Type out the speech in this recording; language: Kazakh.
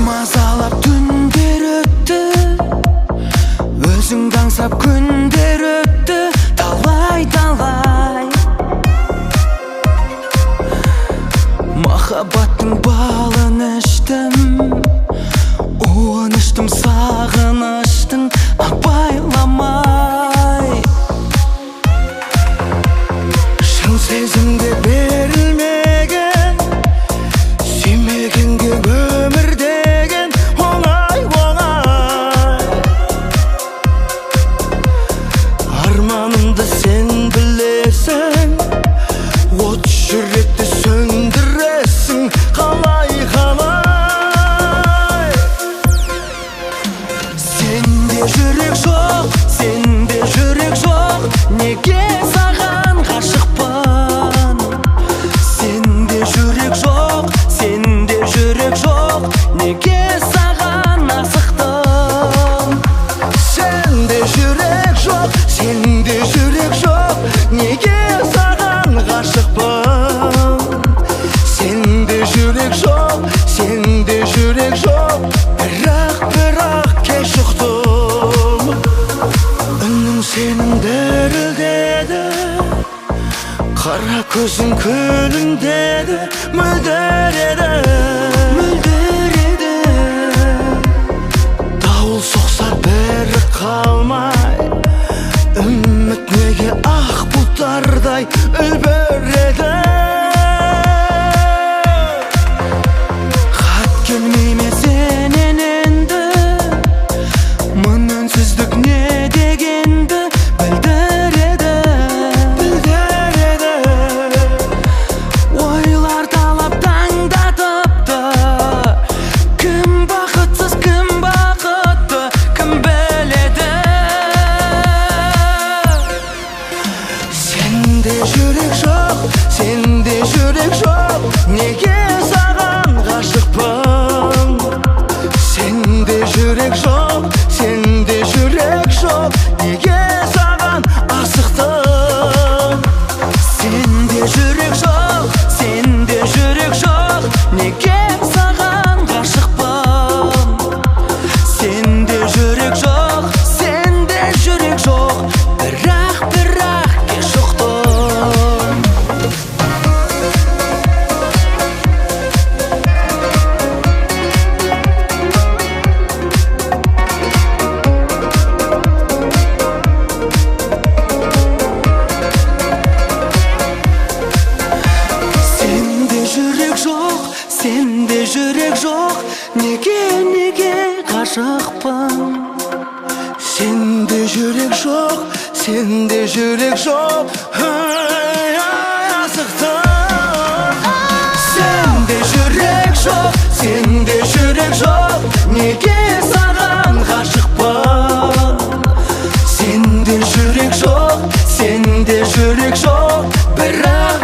мазалап түндер өтті, өзіңді аңсап күндер өтті, талай махаббаттың балын іштім, уын іштім, сағыныштың абайламай. Шын сезімге берілмеген, сүймегенге өмір деген оңай. Арманымды сен білесің, от жүректі сөндіресің, қалай. Сенде жүрек жоқ, сенде жүрек жоқ, неге саған ғашықпын? Сенде жүрек жоқ, сенде жүрек жоқ, неге саған асықтым? Сенде жүрек жоқ, сенде жүрек жоқ, неге саған ғашықпын? Сенде жүрек жоқ, сенде жүрек жоқ, бірақ кеш ұқтым. Үнің сенің дірілдеді, қара көзің күлімдеді, мөлдір еді. Дауыл соқса бәрі қалмай, үміт неге ақ бұлттардай үлбіреді? Хат келмей ме сенен енді, мың үнсіздік не дегенді білдіреді. Ойлар талап таңдатыпты, кім бақытсыз, кім бақытты, кім біледі? Сенде жүрек жоқ, сенде жүрек жоқ, неге саған ғашықпын? Сенде жүрек жоқ, сенде жүрек жоқ, неге саған асықтым? Сенде жүрек жоқ, сенде жүрек жоқ, неге саған ғашықпын? Сенде жүрек жоқ, сенде жүрек жоқ, бірақ кеш ұқтым. Сенде жүрек жоқ, неге ғашықпын? Сенде жүрек жоқ, сенде жүрек жоқ, асықтым. Сенде жүрек жоқ, сенде жүрек жоқ, неге саған ғашықпын? Сенде жүрек жоқ, сенде жүрек жоқ, бірақ